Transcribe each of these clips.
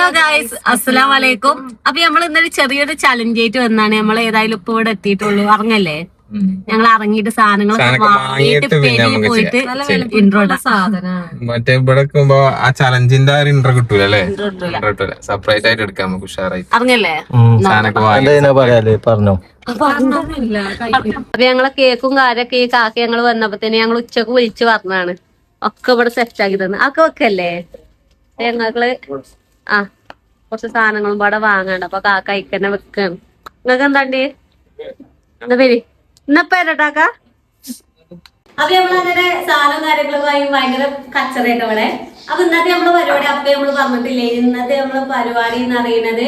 Hello guys, അസ്സലാം വലൈക്കും. അപ്പൊ നമ്മൾ ഇന്നലെ ചെറിയൊരു ചലഞ്ച് ആയിട്ട് വന്നാണ്. നമ്മൾ ഏതായാലും ഇപ്പൊ ഇവിടെ എത്തിയിട്ടുള്ളൂ. ഇറങ്ങല്ലേ? ഞങ്ങൾ ഇറങ്ങിയിട്ട് സാധനങ്ങളൊക്കെ വാങ്ങിയിട്ട് പോയിട്ട് ഇൻട്രോ മറ്റേ ഇവിടെ ആ ചലഞ്ചിന്റെ ഒരു ഇൻട്രോ കിട്ടൂല അല്ലേ? സെപ്പറേറ്റ് ആയിട്ട് എടുക്കാം നമുക്ക് ഉഷാറായി. ഇറങ്ങല്ലേ? പറഞ്ഞോ. അപ്പൊ ഞങ്ങളെ കേക്കും കാര്യൊക്കെ ഈ കാക്ക ഞങ്ങൾ വന്നപ്പോ തന്നെ ഞങ്ങൾ ഉച്ചക്ക് വിളിച്ചു പറഞ്ഞാണ് ഒക്കെ ഇവിടെ സെറ്റ് ആക്കി തന്നെ. ഒക്കെ വെക്കല്ലേ ഞങ്ങള് കുറച്ച് സാധനങ്ങളും പാടെ വാങ്ങാണ്ട്. അപ്പൊ കാക്ക ഇക്കന്നെ വെക്കാണ്. നിങ്ങൾക്ക് എന്താണ്ടി എന്താ പേര് ഇന്നപ്പ ഏട്ടാക്ക? അപ്പൊ നമ്മളങ്ങനെ സാധനവും കാര്യങ്ങളൊക്കെ വാങ്ങി ഭയങ്കര കച്ചറയൊക്കെ ഇവിടെ. അപ്പൊ ഇന്നത്തെ നമ്മള് പരിപാടി അപ്പൊ നമ്മള് പറഞ്ഞിട്ടില്ലേ, ഇന്നത്തെ നമ്മള് പരിപാടി എന്ന് പറയുന്നത്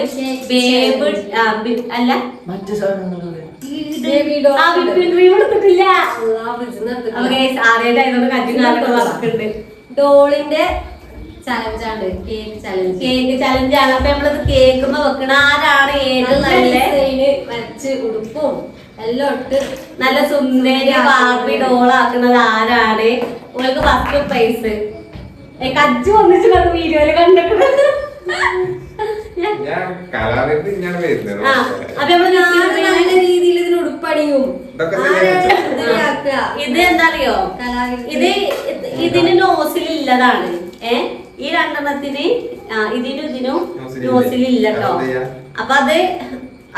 അല്ല ആദ്യമായിട്ടായതുകൊണ്ട് കറ്റും കാലൊക്കെ വർക്കുണ്ട്. ഡോളിന്റെ ചലഞ്ചാണ്, കേക്ക് ചലഞ്ചാണ്. അപ്പൊ നമ്മളിത് കേക്കുമ്പോ വെക്കണ ആരാണ് ഏത് നല്ല വരച്ച് ഉടുപ്പും എല്ലാം ഇട്ട് നല്ല സുന്ദരി ബാർബി ഡോളാക്കുന്നത് ആരാണ്, ഓൾക്ക് ഫസ്റ്റ് പ്രൈസ്. കജ്ജു ഒന്നിച്ച് വീഡിയോയില് കണ്ടിട്ടുണ്ട്. രീതിയിൽ ഇതിന് ഉടുപ്പണിയും ഇത് എന്താ അറിയോ, ഇതിന് നോസിലില്ലതാണ്. ഈ രണ്ടെണ്ണത്തിന് ഇതിനും നോസിലില്ല കേട്ടോ. അപ്പൊ അത്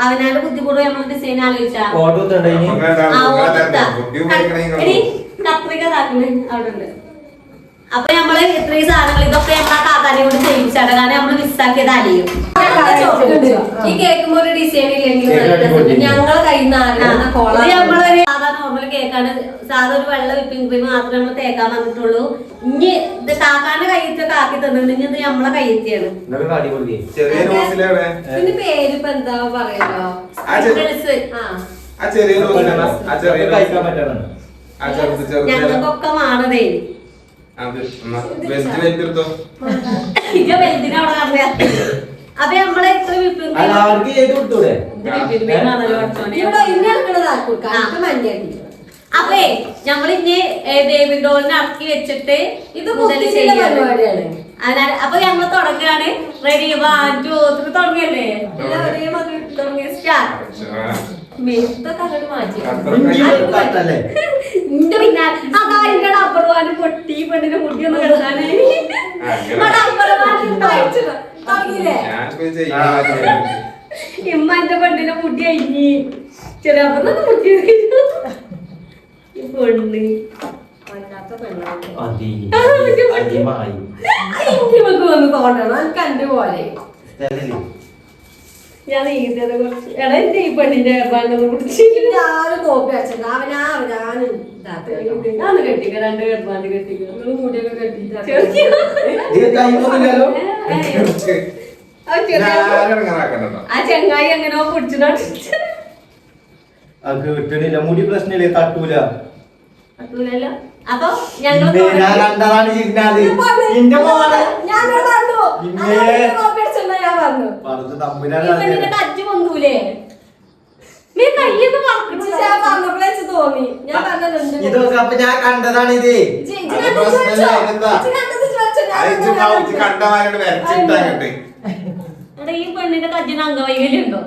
അവനാന്റെ ബുദ്ധിമുട്ട് നമ്മൾ ഡിസൈൻ ആലോചിച്ചാ കത്രിക താക്കണേ അവിടെ ഉണ്ട്. അപ്പൊ നമ്മള് ഇത്രയും സാധനങ്ങൾ ഇതൊക്കെ നമ്മളെ കാക്കാനെ കൊണ്ട് ചെയ്യിച്ചാണ്. കാരണം നമ്മള് മിസ്സാക്കിയത് അലിയും. ഈ കേൾക്കുമ്പോ ഒരു ഡിസൈൻ ഇല്ലെങ്കിൽ ഞങ്ങളെ കയ്യിൽ നമ്മളൊരു സാധാ നോർമൽ കേക്കാണ്. സാധാ ഒരു വെള്ള വിപ്പിംഗ് ക്രീം മാത്രമേ നമ്മൾ തേക്കാൻ വന്നിട്ടുള്ളൂ. ഇനി ഇത് കാക്കാന്റെ കയ്യത്തെ കാക്കി തന്നത് ഇനി ഇത് നമ്മളെ കയ്യെത്തിയാണ്. ഇതിന്റെ പേരിപ്പോ എന്താ പറയല്ലോ, ഞങ്ങൾക്കൊക്കെ മാണതേ. അപ്പൊ നമ്മളെ ഇത്ര അപ്പേ നമ്മളിനി ബേബി ഡോളിനെ ഇറക്കി വെച്ചിട്ട് ഇത് പരിപാടിയാണ്. അപ്പൊ ഞങ്ങൾ തുടങ്ങാണ്. റെഡി 1 2 3 തുടങ്ങിയല്ലേ? അപ്പുറവാനും പൊട്ടി പെണ്ണിന്റെ മുടിയൊന്നും കിടക്കാനേ ഇമ്മ എന്റെ പെണ്ണിന്റെ മുടി അഴിഞ്ഞി ചെറിയ അപ്പുറത്ത് മുടി പെണ്ണ് വന്ന് തോന്നണം കണ്ടു പോലെ. ഞാൻ നീന്തത് കുറച്ച് എടാ എന്റെ ഈ പെണ്ണിന്റെ ഏർപ്പാണ്ടൊന്നും കുടിച്ചിട്ട് ആരും കോപ്പി അച്ഛൻ അവനാണ് കെട്ടിക്ക 2 ഏർപ്പാണ്ട് കെട്ടിക്ക മുടിയൊക്കെ കെട്ടിട്ട് ആ ചെങ്ങായി എങ്ങനെയോ കുടിച്ചിട്ടില്ല. മുടി പ്രശ്നമില്ലേ, തട്ടൂല. അപ്പൊ ഞങ്ങൾ കജ്ജ് പൊന്തൂലേ തോന്നി. ഞാൻ കണ്ടതാണ് ഇത്. ഈ പെണ്ണിന്റെ കജ്ജിന് അംഗവൈകല്യുണ്ടോ?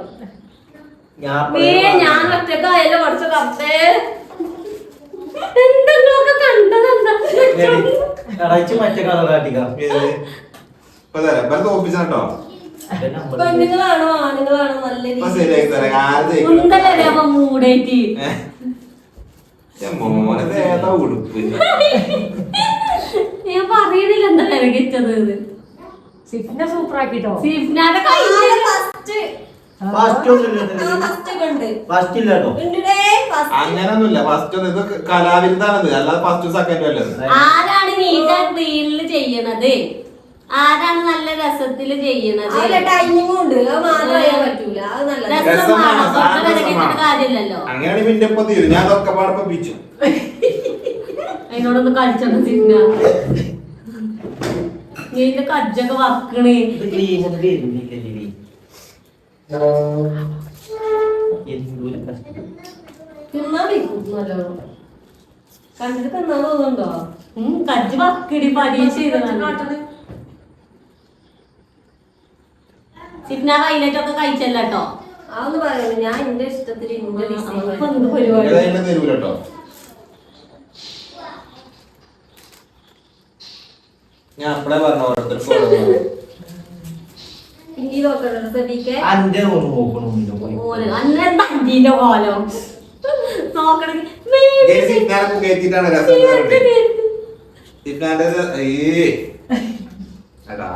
ഞാൻ ഒറ്റക്കായല്ലോ കുറച്ച് കപ്പേ എന്തെങ്കിലുമൊക്കെ കണ്ടതെന്താ മറ്റേ കളറാട്ടിക്കോ. പെണ്ണുങ്ങളാണോ ആണുങ്ങളാണോ നല്ല രീതിയിൽ മൂടേറ്റി ഞാൻ പറയണില്ല എന്താ കരകിച്ചത്. സിഫിനെ സൂപ്പർ ആക്കിട്ടോ. സിഫിനാന്റെ അങ്ങനൊന്നുമില്ല. ഫസ്റ്റ് ഇത് കലാവിരുദ്ധാണത്, അല്ലാതെ ഫസ്റ്റ് സെക്കൻഡ് അല്ലത്. ആരാണ് നീറ്റ് ആൻഡ് ക്ലീനിൽ ചെയ്യണത്, ആരാണ് നല്ല രസത്തില് ചെയ്യണത്. ടൈമിംഗ് ഉണ്ട്, പറ്റൂല. കാര്യമില്ലല്ലോ. അങ്ങനെയാണ് പിന്നെ ഇപ്പൊ തീരും. ഞാൻ അതൊക്കെ പാടപ്പിച്ചു അതിനോടൊന്ന് കളിച്ചോണ്ട് സിഗ്ന നീന്റെ കജ്ജൊക്കെ വക്കണേ. കണ്ടിട്ട് തിന്നാൻ തോന്നുന്നുണ്ടോ? കജ്ജ് വക്കടി പരീക്ഷ ചെയ്തതാണ്. സിപ്ന ഹൈലൈറ്റ് ഒക്കെ കഴിച്ചല്ലോ കേട്ടോ. അതൊന്നും പറയുന്നത് ഞാൻ എന്റെ ഇഷ്ടത്തിന് എന്റെ ഇപ്പൊ എന്ത് പരിപാടി തരൂലട്ടോ. ഞാൻ അപ്പളേ പറഞ്ഞു ഓരോരുത്തർ ഇനി നോക്കണ്ട സബീക്കെ അന്റെ ഒന്ന് നോക്കണമില്ല പോയി ഓന് അന്നെ തണ്ടീന്റെ കോലം നോക്കണെങ്കിൽ കേട്ടിട്ടാണ് രസം സിപ്നാന്റെ അതാ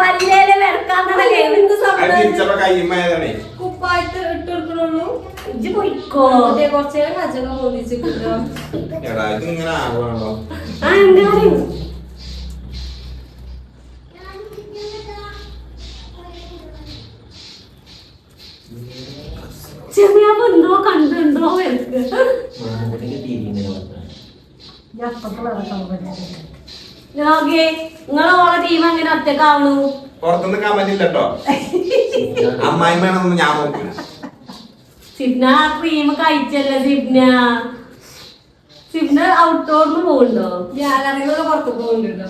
പല്ലേലെ വെടക്കാന്നല്ലേ എന്ത് തിരിച്ചപ്പോ കയ്യുമായതാണേ. കുപ്പായിട്ട് ഇട്ടെടുക്കണുള്ളൂ. ഇജ്ജ് പോയിക്കോ. കുറച്ചേരം കച്ചൊക്കെ പൊന്തിച്ചിട്ടോ. എടാ ഇത് ഇങ്ങനെ ആകുവാണല്ലോ. ആ എന്തായാലും ചെറിയ എന്തോ കണ്ടുണ്ടോ എനിക്ക് ലോകേ നിങ്ങളോളെ ടീം അങ്ങനെ ഒറ്റക്കാവണു. പുറത്തുനിന്ന് കമന്റ് ഇല്ലട്ടോ. അമ്മായിമ്മയാണെന്നൊന്നും ഞാൻ നോക്കില്ല. സിപ്ന ക്രീം കഴിച്ചല്ലേ സിപ്ന. സിപ്ന ഔട്ട്ഡോറിന് പോകുന്നുണ്ടോ? ഗ്യാലറിന്നൊക്കെ പുറത്തു പോകുന്നുണ്ടോ?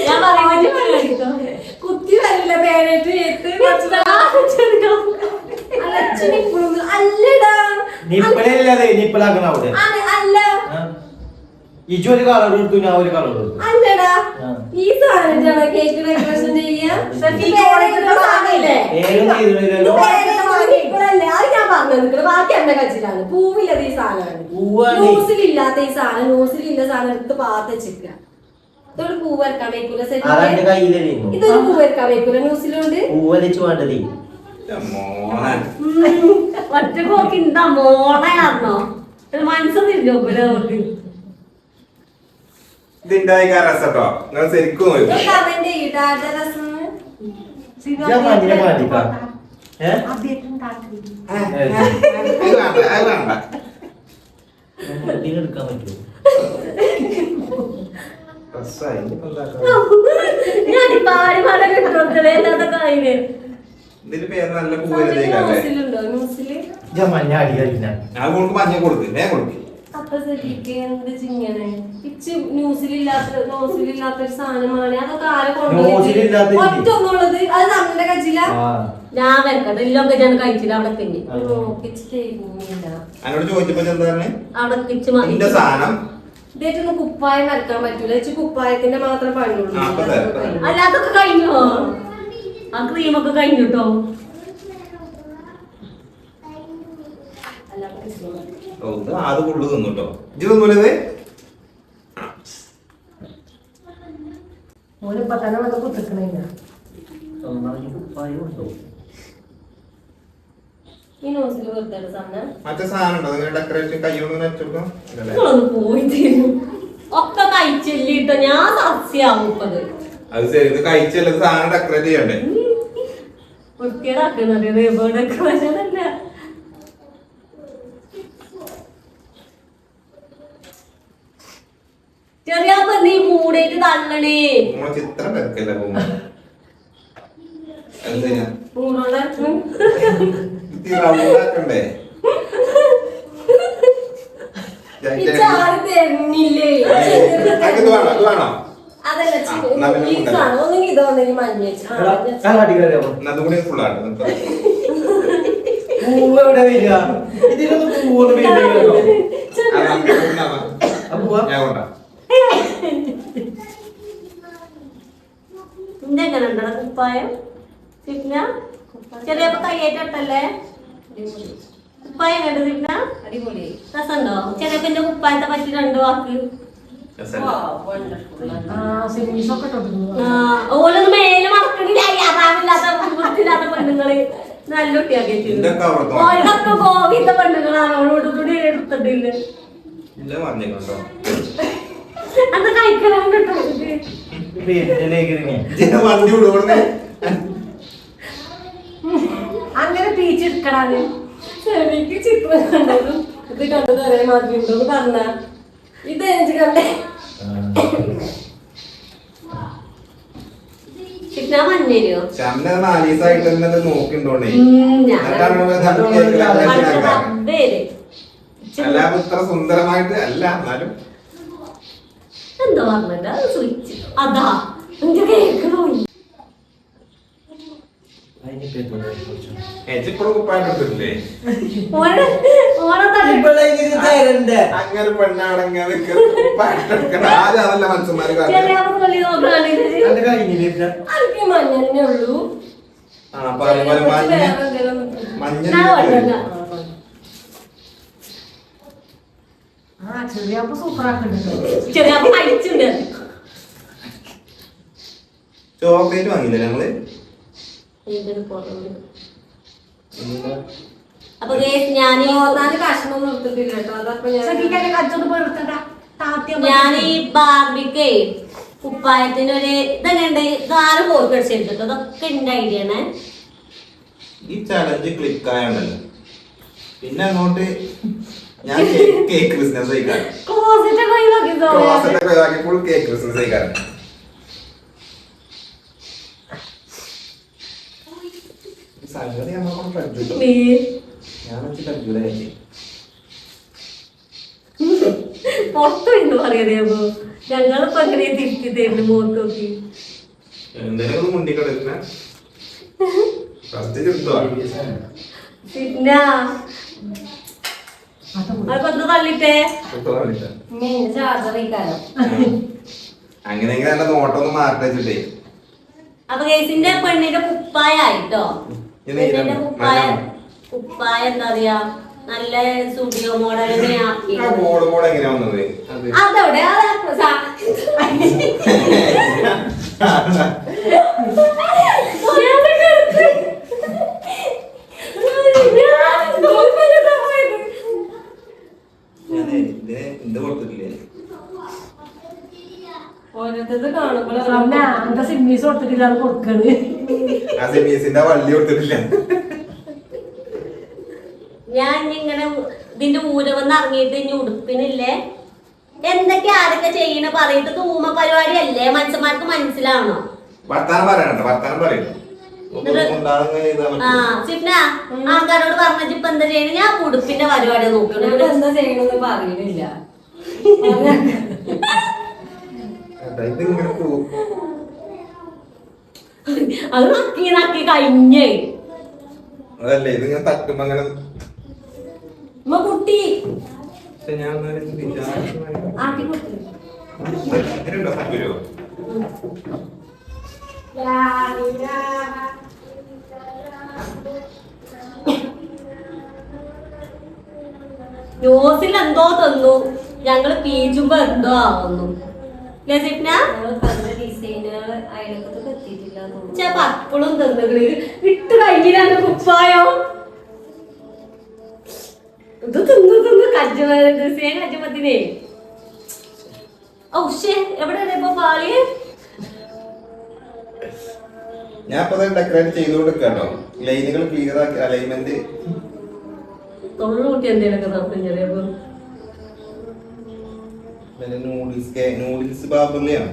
ഞാൻ പറയുമ്പോ കുത്തി വരില്ല പേരേറ്റ് അല്ലടാ നിപ്പളല്ലേ നിപ്പളാക്കണ അവിടെ അല്ല ഇജു ഒരു കളർ എടുത്തു ഞാൻ ഒരു കളർ എടുത്തു. അല്ലടാ ഈ സാധനം കേക്ക് ഡെക്കറേഷൻ ചെയ്യാ അത് ഞാൻ പറഞ്ഞു ബാക്കി എന്റെ കച്ചിലാണ്. പൂവില്ലത് ഈ സാധനമാണ്. ന്യൂസിലില്ലാത്ത ഈ സാധനം ന്യൂസിലില്ല സാധനം എടുത്ത് പാത്ത് വെച്ചിരിക്കുക. ഇതൊരു പൂ വരക്കാൻ വെക്കൂല. ഇതൊരു പൂ വരക്കാൻ വെക്കൂല. ന്യൂസിലുണ്ട് പൂവരച്ചു വേണ്ടത് ഒറ്റ പോക്ക് എന്താ മോളയാർന്നോ മനസ്സൊന്നില്ലോ അവർക്ക്. ഇതിന്റെ രസട്ടോ നിങ്ങൾ ശരിക്കും നോക്കി. കമന്റ് ചെയ്യട്ടാ രസം എടുക്കാൻ പറ്റുമോ? ഞാൻ പാടി മഴ കിട്ടുന്നത് എല്ലാത്ത കായില് ഇതിന്റെ പേര് നല്ല പൂവരുതേക്കല്ലേ. ന്യൂസിലുണ്ടോ? ന്യൂസില് മഞ്ഞ അടിക്കാൻ ഞാൻ കൊടുക്ക് മഞ്ഞ കൊടുക്ക് വേ കൊടുക്ക്. അപ്പൊ ശ്രദ്ധിക്ക എന്ത് ചിങ്ങനെ ഇച്ച് ന്യൂസിലില്ലാത്തൊരു സാധനമാണ്. അതൊക്കെ ആരെ ന്യൂസിലില്ലാത്ത ഒറ്റ ഒന്നുള്ളത് അത് നമ്മുടെ കച്ചില്ല. ഞാൻ വെക്കട്ടെ എല്ലൊക്കെ ഞാൻ കഴിച്ചില്ല അവിടെ തന്നെ എന്നോട് ചോദിച്ചപ്പോ എന്താ പറഞ്ഞേ? അവിടെ കിച്ച് എന്റെ സാധനം ഇതേറ്റൊന്നും കുപ്പായം വരക്കാൻ പറ്റൂല. ഇച്ച് കുപ്പായത്തിന്റെ മാത്രം പണിയുള്ളൂ. അല്ലാത്തൊക്കെ കഴിഞ്ഞോ? ആ ക്രീമൊക്കെ കഴിഞ്ഞിട്ടോ. അത് ഫുള്ള് തിന്നുട്ടോ. ഇത് തിന്നൂലത് ഈ ന്യൂസിൽ വെറുതെ സാധനം മറ്റേ സാധനം ഉണ്ടോ നിങ്ങൾ ഡെക്കറേഷൻ കൈകൊണ്ട് വെച്ചെടുക്കാം. നിങ്ങളൊന്ന് പോയി തരും ഒക്കെ കഴിച്ചില്ലിട്ടോ. ഞാൻ സസ്യാവും ഇപ്പത്. അത് ശരി ഇത് കഴിച്ചല്ല സാധനം ഡെക്കറേറ്റ് ചെയ്യണ്ടേ? വൃത്തിയേടാക്കുന്നത് ഡെക്കറേഷനല്ല. ചെറിയ നീ മൂടേറ്റ് തള്ളണേ. നമ്മളെ ചിത്രം വരക്കല്ല പോകുമ്പോ എന്തിനാ റൗണ്ടാക്കണ്ടേ? തരുന്നില്ലേ? ഇത് വേണോ ഇത് വേണോ? അതല്ല ഈ സാധനം ഒന്നെങ്കിൽ ഇതോന്നെങ്കിൽ മഞ്ഞ അതുകൂടി ഫുള്ളാണ്. പൂവ് എവിടെ വരിക? ഇതിലൊന്നും പൂവൊന്നും വരുന്നില്ലല്ലോ. ഞാൻ കൊണ്ടാ ഇതെങ്ങനെ ഉണ്ടോ കുപ്പായം? സിപ്ന ചെറിയപ്പോ കയ്യേറ്റല്ലേ കുപ്പായം കണ്ടു സിപ്ന? അടിപൊളി രസമുണ്ടോ? ചെറിയപ്പോ എന്റെ കുപ്പായത്തെ പറ്റി രണ്ടു വാക്ക്. ഓലൊന്നും മേലെ മറക്കണില്ല. യാതാവില്ലാത്ത വൃത്തിയില്ലാത്ത പെണ്ണുങ്ങള് നല്ല കുട്ടിയാക്കി ഓരൊക്കെ ഗോവിന്ദ പെണ്ണുങ്ങളാണ്. അവളോട് കൂടി എടുത്തിട്ടില്ല. അത് കഴിക്കണം കേട്ടോ. അങ്ങനെ പീച്ചെടുക്കണത് ചെവിക്ക് ചിത്രം കണ്ടതും ഇത് കണ്ടത് ഒരേ മാതിരി ഉണ്ടോന്ന് പറഞ്ഞ ഇത് എനിക്ക് കണ്ടേ. മഞ്ഞോ നോക്കിണ്ടോണ്ടേ അല്ല ഇത്ര സുന്ദരമായിട്ട് അല്ല എന്നാലും എന്തോ പറഞ്ഞില്ല സ്വിച്ച് അതാ എന്റെ കേക്ക് പോയി. അങ്ങനെ പെണ്ണാണെങ്കിൽ മനുഷ്യന്മാര് മഞ്ഞേ ഉള്ളൂ. ചെറിയാപ്പ കഴിച്ചിട്ടുണ്ട്. ചോക്ലേറ്റ് വാങ്ങിയില്ലേ ഞങ്ങള്? അപ്പൊ ഞാൻ കഷ്ണം നിർത്തിട്ടില്ല കേട്ടോ. അതപ്പൊ ഞാൻ ഈ ബാർബിക്കേ കുപ്പായത്തിനൊരു ഇതെങ്ങനെ ഇതാറ് പോയി കടിച്ചെടുത്തിട്ട് അതൊക്കെ എന്റെ ഐഡിയ ആണ്. ഈ ചലഞ്ച് ക്ലിക്ക് ആയണ്ടല്ലോ പിന്നെ അങ്ങോട്ട് ഞാൻ cake business full cake business കഴിക്കാറ്. സംഗതി ഞാൻ വെച്ച് കജൂല പുറത്തു എന്ന് പറയാമോ ഞങ്ങളിപ്പോ എങ്ങനെ തിരിച്ചു തരുന്നു മുഖത്ത് നോക്കി എന്തെങ്കിലും മുണ്ടിക്കട ഫസ്റ്റ് ചെറുത്തോ പിന്നെ അതൊക്കെ ഒന്ന് തള്ളിട്ടേ അങ്ങനെയെങ്കിൽ നല്ല നോട്ടൊന്ന് മാറ്റി വെച്ചിട്ടേ. അപ്പൊ കേസിന്റെ പെണ്ണിന്റെ കുപ്പായായിട്ടോ. പെണ്ണിന്റെ കുപ്പായ എന്താ പറയാ നല്ല സ്റ്റുഡിയോ മോഡലിനെ ആക്കി. എങ്ങനെയാ വന്നത് അതവിടെ എന്ത് കൊടുത്തിട്ടില്ലേ ഓരോരുത്തത് കാണുമ്പോൾ സിമ്മീസ് കൊടുത്തിട്ടില്ല കൊടുക്കണ്. ആ സിമീസിന്റെ വള്ളി കൊടുത്തിട്ടില്ല. ഞാൻ ഇങ്ങനെ ഇതിന്റെ ഊരവന്ന് ഇറങ്ങിയിട്ട് ഇനി ഉടുപ്പിനില്ലേ എന്തൊക്കെ ആരൊക്കെ ചെയ്യണ പറയിട്ട് തൂമ പരിപാടി അല്ലേ മനുഷ്യന്മാർക്ക് മനസ്സിലാവണോ? വർത്താനം പറയണ്ട, വർത്താനം പറയും. ആ സിപ്ന ആൾക്കാരോട് പറഞ്ഞിട്ട് ഇപ്പൊ എന്താ ചെയ്യണ? ഞാൻ ഉടുപ്പിന്റെ പരിപാടി നോക്കണം. എന്താ ചെയ്യണമെന്ന് പറയുന്നില്ല. അത് നക്കി നക്കി കഴിഞ്ഞേ. അതല്ലേ ഇതിങ്ങനെ തട്ടുമ്പോ അങ്ങനെ കുട്ടി ഞാൻ ആട്ടി കൊടുത്തു. ന്യൂസിൽ എന്തോ തന്നു, ഞങ്ങള് പീച്ചുമ്പോ എന്തോ ആവുന്നു. അപ്പോഴും തന്നുകള് വിട്ട് കഴിഞ്ഞില്ല കുപ്പായോ ഇത് തിന്നു കജ്ജുമത്തിനെ. ഔഷേ എവിടെയാണ് ഇപ്പൊ പാളി? ഞാൻ ഇപ്പൊ ഡെക്കറേറ്റ് ചെയ്തുകൊണ്ടിരിക്കാട്ടോ. ലൈനുകൾ ക്ലിയർ ആക്കി അലൈൻമെന്റ് തൊണ്ണൂറ്റി എന്തേലൊക്കെ തപ്പും ചെറിയപ്പോ നൂഡിൽസ് ബാബറിലെയാണ്.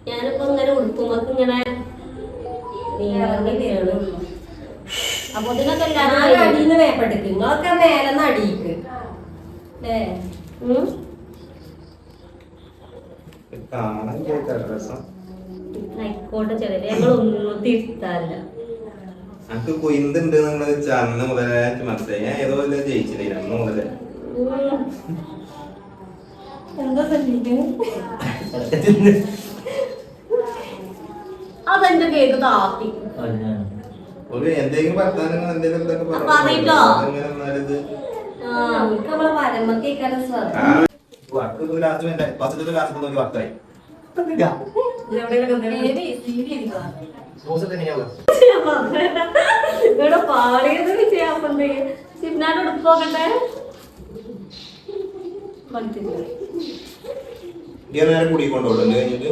ഞാനിപ്പോ ഇങ്ങനെ ഉടുപ്പുമ്പക്ക് ഇങ്ങനെ അപ്പൊ ഇതിനൊക്കെ അടിയിന്ന് വേപ്പെടുക്ക് നിങ്ങളൊക്കെ മേലെന്ന് അടിയിക്ക് ആയിക്കോട്ടെ ചെറിയ ഞങ്ങളൊന്നും തിരുത്താല്ല. എനിക്ക് കൊയ്ന്തുണ്ട് നിങ്ങള് വെച്ചാൽ അന്ന് മുതലായിട്ട് മനസ്സിലായി. ഞാൻ ഏതോ ജയിച്ചില്ലേ അന്ന് മുതലേ. എന്താ അതെന്റെ കേക്ക് താത്തി ഒരു എന്തെങ്കിലും വർത്താനം എന്തെങ്കിലും നമ്മളെ പരമക്കേക്കാരെ വർത്തായി ഇവിടെ പാടിയത് വിജയാപ്പന്തേ സിപ്നാട് ഉടുപ്പോകട്ടെ കൂടി കൊണ്ടുപോകണ്ടേ കഴിഞ്ഞിട്ട്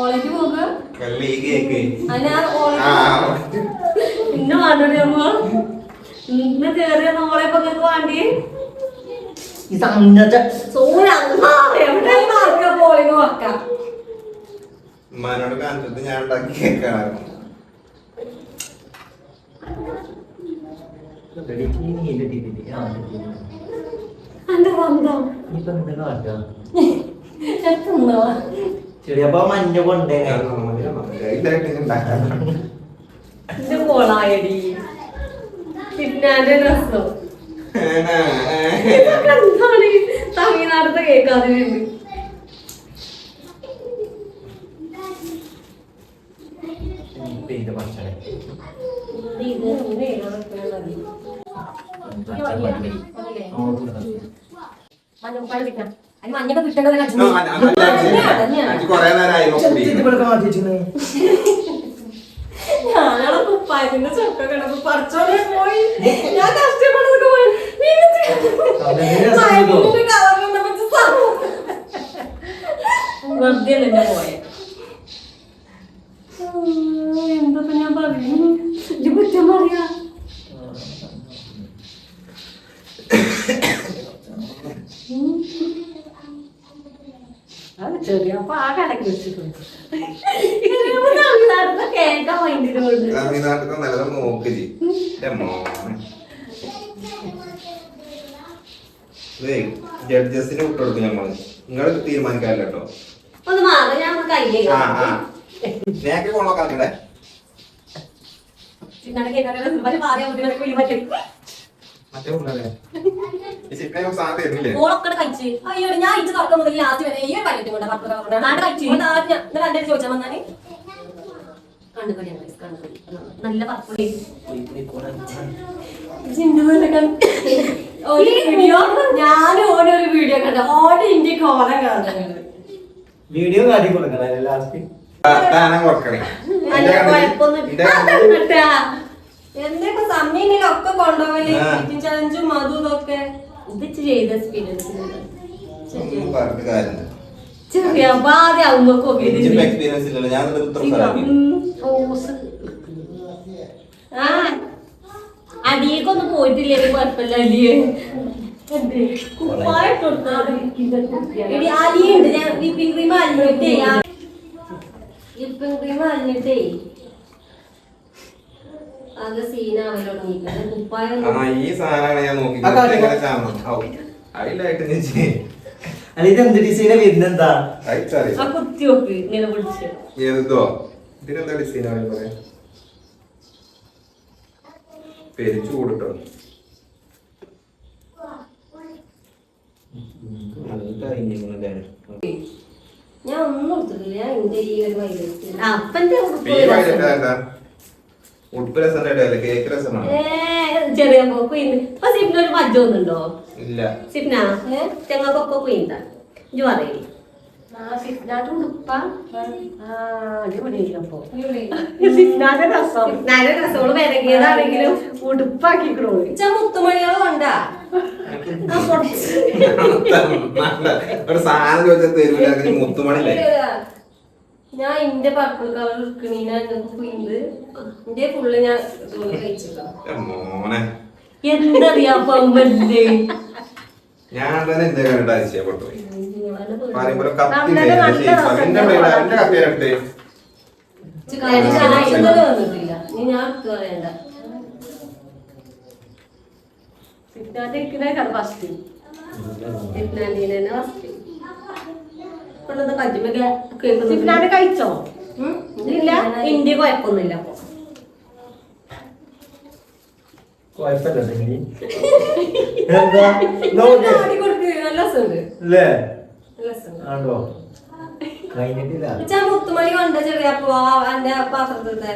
ഓളേക്ക് പോക കല്ലി കേക്ക് ഇന്ന് വേണ്ടേ അമ്മ ഇന്ന് കേറിയ നോളെപ്പോ നിങ്ങൾക്ക് വേണ്ടി പോളിങ് വെക്കാം. ഉമ്മാനോട് കാണിച്ചിട്ട് ഞാൻ ഉണ്ടാക്കി കേക്കാണ്. എന്റെ സ്വന്തം ഇപ്പൊ എന്താ കാട്ടാ എത്തുന്നോ ചെറിയപ്പോ മഞ്ഞ കൊണ്ടേ ഇത് കോളായടി പിന്നാന്റെ രസം എന്താണ് തമിഴ്നാടത്തെ കേൾക്കാതെ മഞ്ഞൊക്കെ കിട്ടേണ്ടത് ഞാനാണ് കുപ്പായത്തിന്റെ ചൊക്ക കിടന്ന് പറിച്ചോടെ പോയി ഞാൻ കഷ്ടപ്പെട്ടതൊക്കെ പോയി വെറുതെ എന്നെ പോയെ എന്താ ഞാൻ പറയുന്നു ഇത് കുറ്റം പറയാ ചെറിയ അപ്പൊ ആ കടക്ക് വെച്ചിട്ടുണ്ട് കേൾക്കാൻ ഭയങ്കര തമിഴ്നാട്ടിൽ നല്ലത് നോക്കി ജഡ്ജസിന് വിട്ടുകൊടുക്കും ഞമ്മള് നിങ്ങൾ തീരുമാനിക്കാല്ലോ കേട്ടോ ഒന്ന് മാറി ഞാൻ കയ്യേ കൊള്ളോക്കാക്കണ്ടേ ഓളൊക്കെ കഴിച്ച് അയ്യോ ഞാൻ ഇത് തുറക്കം മുതൽ ലാസ്റ്റ് വരെ ഈ പറ്റിട്ടുണ്ട് ചോദിച്ചാൽ വന്നാല് കണ്ണുകടി നല്ല പപ്പടി വീഡിയോ ഞാനും ഓനൊരു വീഡിയോ കണ്ട ഓന്റെ ഇന്ത്യ കോലം കാണുന്നത് വീഡിയോ കാട്ടി കൊടുക്കണം ലാസ്റ്റ് എന്തൊക്കെ സമയങ്ങളിലൊക്കെ കൊണ്ടുപോകല് ചലഞ്ചും അതും ഇതൊക്കെ ഇത് ചെയ്ത എക്സ്പീരിയൻസ് ചെറിയ ആദ്യം ആവുമ്പോഴൊക്കെ അടിയൊക്കൊന്നും പോയിട്ടില്ലേ കുഴപ്പമില്ല അലിയെ അലിയുണ്ട് ഞാൻ വിപ്പിംഗ് ക്രീം അലിഞ്ഞിട്ടേ വിപ്പിംഗ് ക്രീം അലിഞ്ഞിട്ടേ അത് സീനാവല്ലോ കുപ്പായം ഈ സാധനമാണ് ഞാൻ നോക്കി അല്ല ഇതെന്ത് ഡിസൈനാ വരുന്നെന്താ ആ കുത്തിവെപ്പ് ഇങ്ങനെ പിടിച്ച് ഏതോ ഇതിനെന്താ ഡിസൈനാണ് പറയാ പെരിച്ചു കൂടിട്ടോ ഞാൻ ഒന്നും എടുത്തിട്ടില്ല ഞാൻ എന്റെ ഈ ഒരു വൈകിട്ട് അപ്പന്റെ ഉടുപ്പ് രസം കേക്ക് രസമാണ് ചെറിയ ഇപ്പൊ സിപ്നൊരു മജ്ജ ഒന്നുണ്ടോ ഇല്ല സിപ്ന ചെങ്ങക്കൊക്കെ കുയിന്താ ഇജു പറയേ രസോള് വിലകിയതാണെങ്കിലും ഉടുപ്പാക്കിക്കണോ മുത്തുമണികളും ഉണ്ടാ ഒരു സാധനം ചോദിച്ചാൽ തരൂല അതിന് മുത്തുമണില്ലേ ഞാൻ ഇന്റെ പർപ്പിൾ കളർ എടുക്കണീനാ കുയിന്ത് ഇന്റെ ഫുള്ള് ഞാൻ കഴിച്ചിട്ടാ എന്തറിയാ പമ്പല്ലേ ഞാൻ തന്നെ എന്താ കണ്ടിട്ട് അതിശയപ്പെട്ടു പറയുമ്പോ കത്തി വന്നിട്ടില്ല നീ ഞാൻ പറയണ്ട ഫസ്റ്റ് കഴിച്ചോ ഇല്ല ഇന്ത്യ കുഴപ്പമൊന്നുമില്ല അപ്പൊ മുത്തുമണി കൊണ്ട ചെറിയപ്പോ എന്റെ പാത്രത്തെ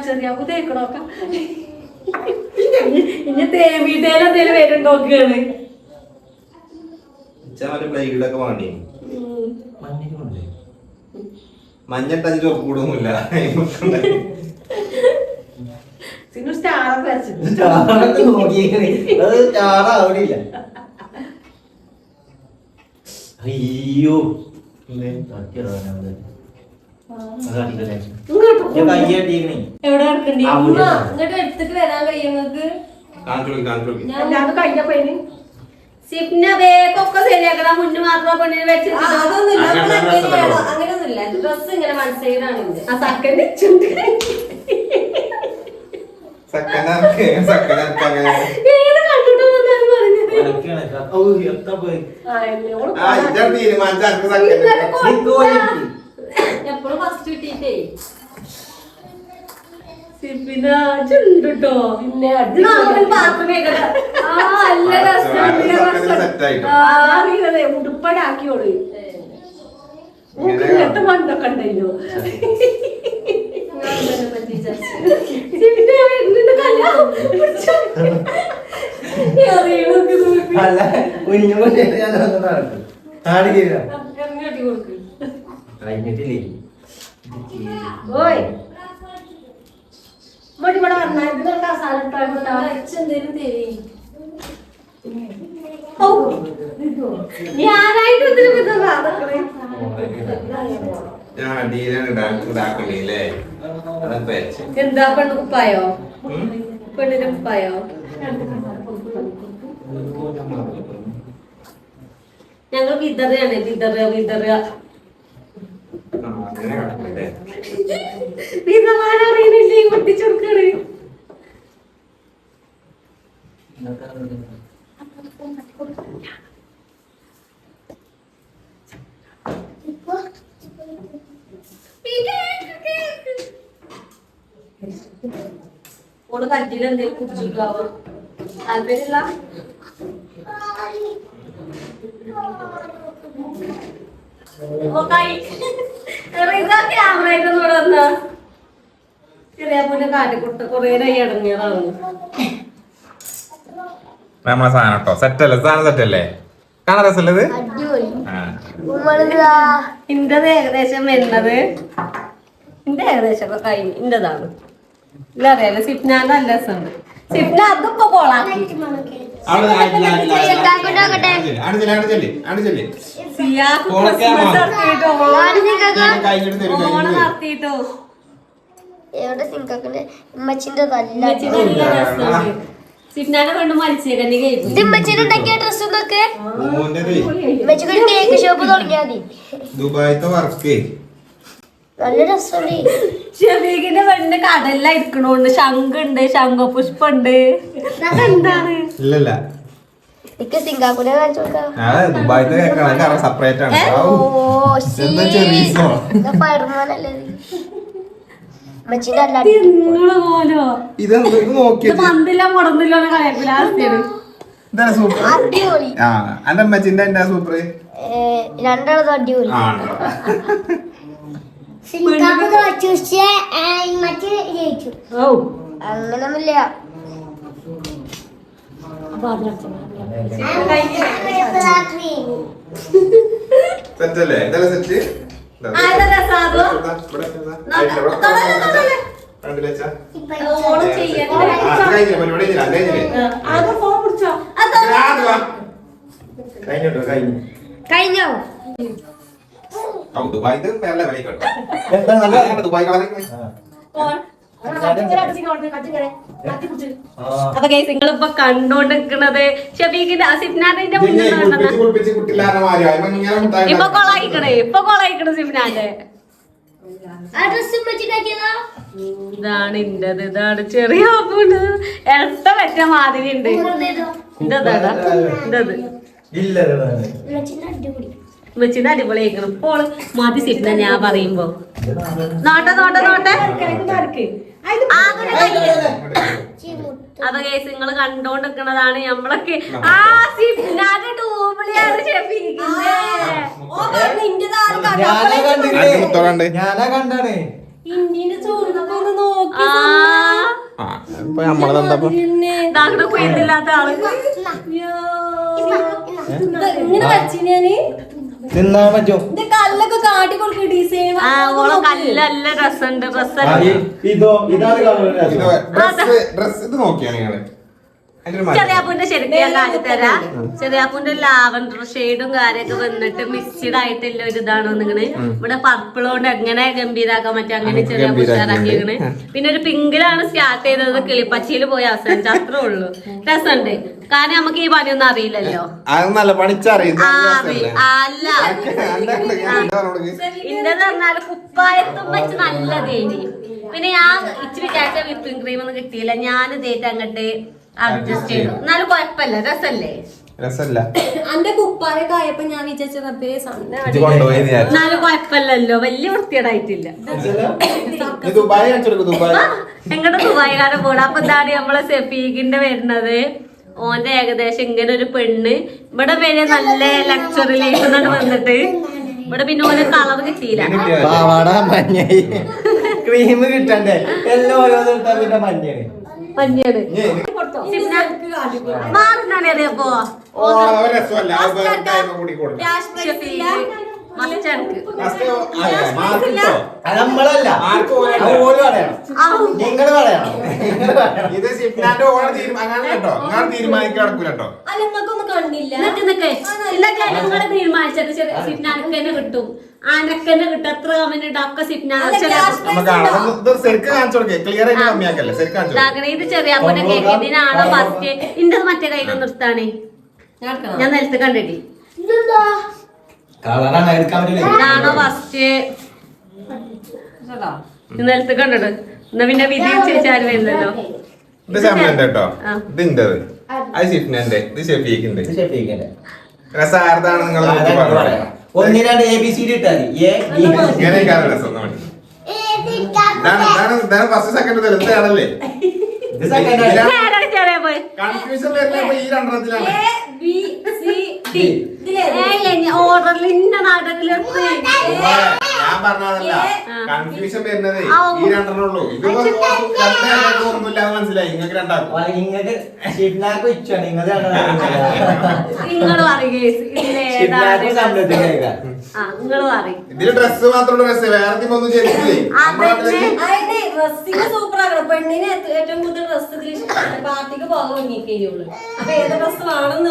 ചെറിയപ്പോ തേക്കണോക്ക ഇനി തേവീട്ടേലെന്തേലും വരുന്നോക്കാണ് ബ്ലേഡൊക്കെ വേണ്ടി മഞ്ഞട്ടഞ്ച് ചൊപ്പ് കൂടുന്നില്ല ചാറാവില്ല അയ്യോ എവിടെ എടുക്കണ്ടേ ഇങ്ങോട്ട് എടുത്തിട്ട് വരാൻ കഴിയുന്നത് സിപ്ന ബേക്കൊക്കെ ശരിയാക്കണം മുന്നു മാത്രം പെണ്ണിന് വെച്ചിട്ട് അങ്ങനെയൊന്നുമില്ല ഡ്രസ് ഇങ്ങനെ മനസ്സിലാണ് ആ സെക്കൻഡ് സെക്കൻഡ് എപ്പോഴും ഫസ്റ്റ് കിട്ടിയിട്ടേ പിന്നെ ചുണ്ടോ പിന്നെ ഉടുപ്പടാക്കിയോളൂ മണ്ടൊക്കെ ഉണ്ടല്ലോ കഴിഞ്ഞിട്ടില്ലേ ഓയ് ഇവിടെ വന്നാ ഇതിനൊക്കെ എന്തേലും തരി ഞാനായിട്ട് എന്താ പെണ്ണ് കുപ്പായോ പെണ്ണിന്റെ കുപ്പായോ ഞങ്ങൾ വിതറുകയാണ് വിതറുക വിതമാനറിയണില്ലേ പൊട്ടിച്ചെടുക്കാണ് ഓള് കട്ടിയിൽ എന്തെങ്കിലും കുടിച്ചിട്ടാവോ താല്പര്യമില്ല ക്യാമറ വന്നാ ചെറിയ പോലെ കാട്ടിക്കൊടുത്ത കൊറേ ഇടങ്ങിയതാണ് നമ്മളെ സാധനം കേട്ടോ സെറ്റല്ലേ സാധനം സെറ്റല്ലേ കാണാൻ രസമല്ലത് ഇന്റത് ഏകദേശം വരുന്നത് ഇന്റെ ഏകദേശം ഒക്കെ കഴിഞ്ഞു ഇന്റതാണ് ഇല്ല അറിയാലോ സിപ്നാന്റെ നല്ല രസമുണ്ട് സിപ്ന അതിപ്പോ കോളാക്കി നടത്തിട്ടോ എവിടെ സിങ്കാക്കന്റെ ഉമ്മച്ചിന്റെ നല്ല സിപ്നാനെ കൊണ്ട് മത്സ്യകന്യ കഴിച്ചു ഉമ്മച്ചിന്റെ ഉണ്ടാക്കിയ ഡ്രസ് എന്നൊക്കെ ഉമ്മച്ചിക്ക് ഒരു കേക്ക് ഷോപ്പ് തുടങ്ങിയാ മതി ദുബായിത്തെ വർക്ക് നല്ല രസമുണ്ട് ഷെഫീഖിന്റെ പെണ്ണിന്റെ കടലില ഇരിക്കണോണ്ട് ശംഖുണ്ട് ശംഖപുഷ്പുണ്ട് എന്താണ് ഇല്ലല്ല എനിക്ക് സിംഗാപ്പൂരെ കാണിച്ചു കൊടുക്കാം ദുബായിത്തെ കേക്കാണ് സെപ്പറേറ്റ് ആണ് ഫയർമാനല്ലേ ഉമ്മച്ചിന്റെ അല്ല പോലോ ഇതെന്ത് നോക്കിയത് മന്തില്ല മുടന്നില്ലോ കളയപ്പില്ല അവസ്ഥയാണ് ഇതാണ് സൂപ്പർ അടിപൊളി ആ എന്റെ അമ്മച്ചിന്റെ എന്താ സൂപ്പർ രണ്ടാളത് അടിപൊളി അങ്ങനൊന്നുമില്ല സെറ്റല്ലേ ഇതല്ലേ സെറ്റ് കഴിഞ്ഞോ ദുബായിത്തെ വേറെ കളിക്കട്ടോ ദുബായ് അപ്പൊ ഗൈസ് നിങ്ങളിപ്പോ കണ്ടോണ്ടിരിക്കണത് ഷെഫീഖിന്റെ സിപ്നാന്റെ മുന്നിൽ ഇപ്പൊ കൊളായിക്കണേ സിപ്നാന്റെ ഇതാണ് ഇന്റത് ഇതാണ് ചെറിയ ഇരട്ട പറ്റ മാതിരി ഉണ്ട് വെച്ചിട്ട് അടിപൊളി ആയിരിക്കണം ഇപ്പോൾ മതി സിപ്ന ഞാൻ പറയുമ്പോ നോട്ടെ അപ്പൊ കേസ് നിങ്ങൾ കണ്ടോണ്ടിരിക്കണതാണ് നമ്മളൊക്കെ ആ സിപ്നാന്റെ ഡൂബിളിയാണ് ഞാനാ കണ്ടാണ് ഇന്ത്യന്റെ ചോറിനൊക്കെ ഒന്ന് നോക്കി കുയിലില്ലാത്ത ആള് ഇങ്ങനെ വച്ചു ഞാന് തിന്നാൻ പറ്റും ഇത് കല്ലൊക്കെ കാട്ടി കൊടുക്കും ഡിസൈൻ ആ ഓളെ കല്ലല്ല രസമുണ്ട് ഡ്രസ്സല്ല ഇതോ ഇതാണ് ഡ്രസ് ഇത് നോക്കിയാ നിങ്ങള് ചെറിയാപ്പൂന്റെ ശരിക്കും ഞാൻ കാട്ടിത്തരാ ചെറിയാപ്പൂന്റെ ലാവൻഡർ ഷെയ്ഡും കാര്യമൊക്കെ വന്നിട്ട് മിക്സ്ഡ് ആയിട്ടുള്ള ഒരു ഇതാണ് നിങ്ങള് ഇവിടെ പർപ്പിൾ കൊണ്ട് എങ്ങനെ ഗംഭീരാക്കാൻ പറ്റും അങ്ങനെ ചെറിയാപ്പൂ ഉഷാറാക്കിയാണ് പിന്നെ ഒരു പിങ്കിലാണ് സ്റ്റാർട്ട് ചെയ്തത് കിളിപ്പച്ചയിൽ പോയി അവസാനിച്ചു അത്രേ ഉള്ളൂ രസമുണ്ട് കാരണം നമുക്ക് ഈ പണിയൊന്നും അറിയില്ലല്ലോ നല്ല പണിച്ചറിയില്ല അല്ല ഇന്നത് പറഞ്ഞാല് കുപ്പായത്തും വെച്ച് നല്ല തേനി പിന്നെ ഞാൻ ഇച്ചിരി വിചാരിച്ച വിപ്പിംഗ് ക്രീം ഒന്നും കിട്ടിയില്ല ഞാൻ ഇതേറ്റ് അങ്ങോട്ട് അഡ്ജസ്റ്റ് ചെയ്തു എന്നാലും കുഴപ്പമില്ല രസല്ലേ രസമല്ല. അന്റെ കുപ്പായൊക്കെ ആയപ്പോ ഞാൻ വിചാരിച്ച റബ്ബേ ഇത് കൊണ്ടുപോയത് ഞാൻ. എന്നാലും കുഴപ്പമില്ലല്ലോ, വലിയ വൃത്തിയേടായിട്ടില്ല. ഇത് ദുബായ് കാണിച്ചു കൊടുക്കും. ദുബായ് എങ്ങടെ ദുബായിക്കാരൻ പോണ. അപ്പൊ എന്താണ് നമ്മളെ സെഫീഖിന്റെ വരുന്നത്, ഓന്റെ ഏകദേശം ഇങ്ങനെ ഒരു പെണ്ണ് ഇവിടെ വരെ നല്ല ലക്ഷറി ലൈഫ് എന്നാണ് വന്നിട്ട് ഇവിടെ പിന്നെ ഓരോ കളർ കിട്ടിയില്ല. പാവാട മഞ്ഞായി ക്രീം കിട്ടണ്ടേ എല്ലാം ഓരോന്ന് ഇട്ടാ പിന്നെ മഞ്ഞാണ്. മഞ്ഞാണ് മാറുന്നാണ് അറിയപ്പോ മച്ചനക്ക് നമ്മളല്ല ഓരോ പറയണം, നിങ്ങള് പറയണം. ഇത് ഷിഫ്നാന്റെ ഓണം അങ്ങനെ കേട്ടോ, അങ്ങനെ തീരുമാനിക്കാൻ നടക്കൂല കേട്ടോ. അല്ലൊന്നും കണ്ടില്ല. നിങ്ങള് തീരുമാനിച്ചിട്ട് സിപ്നാനക്കന്നെ കിട്ടും, ആനക്കന്നെ കിട്ടും. എത്ര കമന്റ് ഉണ്ട് ഒക്കെ ശരിക്കും കാണിച്ചു കൊടുക്കേ, ക്ലിയർ ആയിട്ട് കമ്മിയാക്കല്ലേ, ശരിക്കും കാണിച്ചു. ഇത് ചെറിയ അപ്പനെ കേക്ക്. ഇതിനാണോ ഫസ്റ്റ് ഇന്റെ മറ്റേ കയ്യിൽ നിർത്താണേ, ഞാൻ നിലത്ത് കണ്ടിട്ട്. കളറാണ് എടുക്കാൻ പറ്റില്ല. ഇതാണോ ഫസ്റ്റ് നിലത്ത് കണ്ടിട്ട്. എന്നാ പിന്നെ വിധി ചേച്ചാൽ വരുന്നല്ലോ. ഇത് ശമ്പളന്റെ കേട്ടോ, ഇത് ഇന്റത്, അത് ഷിഫ്നാന്റെ, ഇത് ഷെഫീഖിന്റെ. രസാർദ്ദാണ് നിങ്ങൾ ഒന്നിനാണ്ട് ABCD ഇട്ടാൽ ഇങ്ങനെയൊക്കെയാണ് രസം. ഇതാണ് ഫസ്റ്റ് സെക്കൻഡ് തരുന്നതാണല്ലേ. കൺഫ്യൂഷൻ വരുന്നത് ഈ രണ്ടെണ്ണത്തിലാണ്. ഓർഡറിൽ ഇന്ന നാടകത്തില് ഞാൻ പറഞ്ഞതല്ല, കൺഫ്യൂഷൻ വരുന്നത് ഈ രണ്ടെണ്ണേ ഉള്ളൂ. ഇതിപ്പോ ഒന്നുമില്ലാതെ മനസ്സിലായി. നിങ്ങൾക്ക് രണ്ടാക്കും. നിങ്ങൾക്ക് ഷിഫ്നാക്ക് ഇച്ചാണ് നിങ്ങൾ നിങ്ങള് പറയും. ഇതില് ഡ്രസ് മാത്രമുള്ള ഡ്രസ്, വേറെ ഒന്നും ചെയ്തിട്ടില്ലേ. ഡ്രസ്സിന് സൂപ്പർ ആക്കണം. പെണ്ണിന് ഏറ്റവും കൂടുതൽ ഡ്രസ് പാർട്ടിക്ക് പോകാൻ ഒരുങ്ങിക്കഴിയുള്ളൂ. അപ്പൊ ഏത് ഡ്രസ് വേണമെന്ന്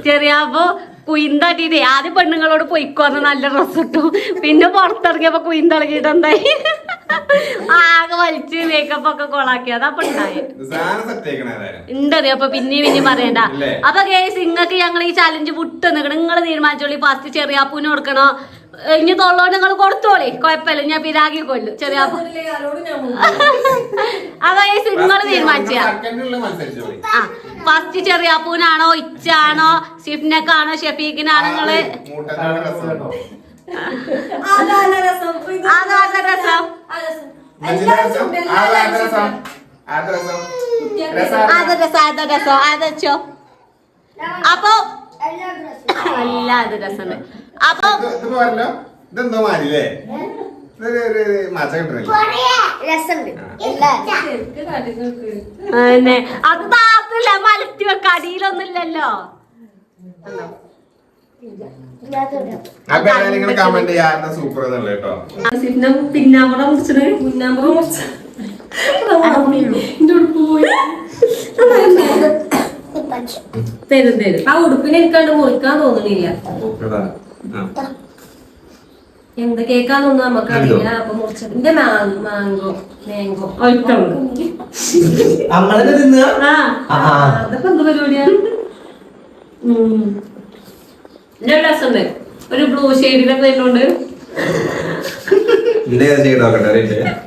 ചെറിയാപ്പോ കുയിന്തട്ടിട്ടേ ആദ്യം പെണ്ണുങ്ങളോട് പൊയ്ക്കോന്ന് നല്ല ഡ്രസ് ഇട്ടു. പിന്നെ പുറത്തിറങ്ങിയപ്പോ കുയിന്തളകിട്ട് എന്തായി, ആകെ വലിച്ച് മേക്കപ്പ് ഒക്കെ കൊളാക്കിയത്. അപ്പൊ ഉണ്ടറിയോ. അപ്പൊ പിന്നെയും പറയണ്ട. അപ്പൊ കേസ് ഇങ്ങക്ക് ഞങ്ങൾ ഈ ചലഞ്ച് വിട്ട് നിൽക്കണം. നിങ്ങൾ തീരുമാനിച്ചോളി. ഫസ്റ്റ് ചെറിയാപ്പൂന് കൊടുക്കണോ, ഇനി തൊള്ളോണ്ട് നിങ്ങൾ കൊടുത്തോളി, കുഴപ്പമില്ല, ഞാൻ പിരാഗി കൊല്ലും ചെറിയാപ്പൂ. അതാ നിങ്ങൾ തീരുമാനിച്ച. ഫസ്റ്റ് ചെറിയാപ്പൂനാണോ, ഇച്ചാണോ, ഷിഫ്നക്കാണോ, ഷെഫീഖിനാണോ നിങ്ങള്? അതാണ് രസം. അതച്ചോ. അപ്പൊ അല്ല അത് രസം. അപ്പൊ ഇതെന്തോ മാറില്ലേ, അത് താത്തില്ല, മലത്തി വെക്ക, അടിയിലൊന്നുമില്ലല്ലോ. കമന്റ് ചെയ്യാറുണ്ട് സൂപ്പർ കേട്ടോ. പിന്നാമ്പറ മുറിച്ചത്, പിന്നാമ്പറ മുറിച്ച തരും തരും. ആ ഉടുപ്പിനെ എനിക്കണ്ട് മുറിക്കാൻ തോന്നുന്നില്ല. എന്ത് കേക്കാന്നൊന്നും നമുക്കറിയില്ല. അപ്പൊ മുറിച്ചത് എന്റെ മാങ്കോ അതൊക്കെ എന്ത് പരിപാടിയാണ്. എന്റെ രസമുണ്ട്, ഒരു ബ്ലൂ ഷെയ്ഡിലൊക്കെ വരുന്നുണ്ട്.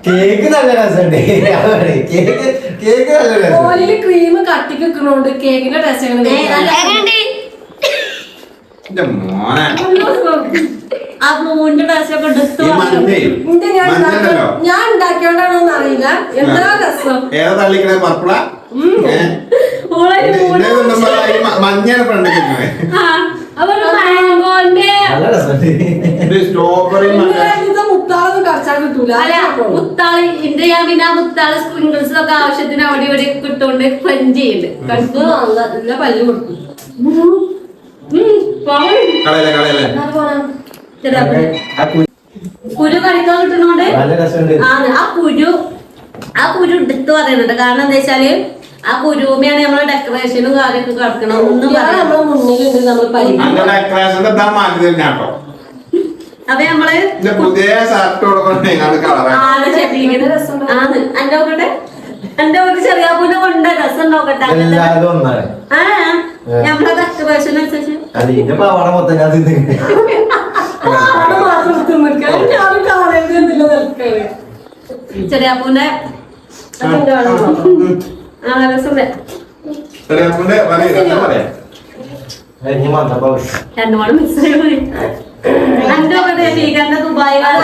കേക്ക് നല്ല രസമുണ്ട്. കേക്ക് നല്ല രസം. ഓയില് ക്രീം കട്ടി വെക്കണോണ്ട് കേക്കിന്റെ ടേസ്റ്റ് ആ ബ്ലൂവിന്റെ ടേസ്റ്റ് ഒക്കെ എടുത്ത് ഞാൻ ഉണ്ടാക്കിയോണ്ടാണോന്ന് അറിയില്ല. എന്താ രസം. മഞ്ഞ മുത്താളൊന്നും കറച്ചാൻ കിട്ടൂല. അല്ല മുത്താളി ഇന്റെ ഞാൻ പിന്നെ മുത്താള് സ്പ്രിങ്കിൾസ് ഒക്കെ ആവശ്യത്തിന് അവിടെ ഇവിടെ കിട്ടുകൊണ്ട് ക്ലഞ്ച് ചെയ്യുന്നുണ്ട്. കടുപ്പ് നല്ല പല്ല് കൊടുക്കും. കുരു കഴിക്കാൻ കിട്ടുന്നോണ്ട് ആ കുരു എടുത്ത് പറയുന്നുണ്ട്. കാരണം എന്താ വെച്ചാല് ആ കുരുമയാണ് നമ്മള് ഡെക്കറേഷനും കാര്യമൊക്കെ കിടക്കണം. ഒന്നും പറയാം നമ്മളെ മുന്നിലുണ്ട്. നമ്മൾ അപ്പൊ നമ്മള് എന്റെ നോക്കട്ടെ, എന്റെ ഒരു ചെറിയാപ്പൂനെ കൊണ്ട് രസം നോക്കട്ടെ. ആ നമ്മളെ ഡെക്കറേഷൻ അനുസരിച്ച് ചെറിയാപ്പൂന്റെ രസം ചെറിയാപ്പൂന്റെ എന്താ പറയാ ഇനി വന്നപ്പോ രണ്ടുപാട് മിസ്സായി പോയി. എന്റെ ഒക്കെ ഭീകരന്റെ ദുബായിലാണ്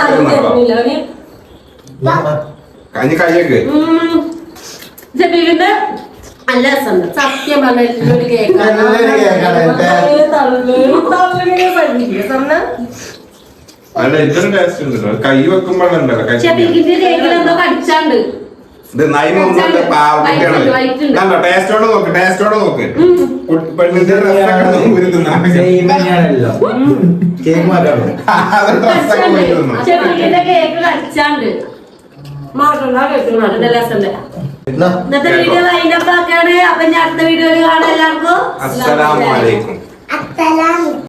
കഞ്ഞി കയ്യൊക്കെ ജബീലിന്റെ നല്ല രസമുണ്ട് സത്യം പറഞ്ഞിട്ടുള്ള ഒരു കേക്കാണ് നല്ലൊരു കേക്കാണ് അല്ല ഇതൊരു ടേസ്റ്റ് ഉണ്ട് കൈ വെക്കുമ്പോഴുണ്ടല്ലോ കൈ ഷബീലിന്റെ കേക്കിൽ എന്തോ കടിച്ചാണ്ട്. ഇത് നൈമൊന്നുമല്ല പാവക്കുട്ടിയാണ് ടേസ്റ്റോടെ നോക്ക് പെണ്ണിന്റെ ഡ്രസ്സൊക്കെ ഊരി തിന്നാൻ സെയിം തന്നെയാണല്ലോ കേക്ക് മാറ്റാണോ അത് ഡ്രസ്സൊക്കെ ഊരി തിന്നു ഷബീലിന്റെ കേക്ക് കടിച്ചാണ്ട്. നല്ല രസമുണ്ട്. ഇന്നത്തെ വീഡിയോ വൈൻഡപ്പ് ആക്കാണ്. അപ്പൊ ഞാൻ അടുത്ത വീഡിയോയിൽ കാണാം എല്ലാവർക്കും. അസ്സലാമു അലൈക്കും.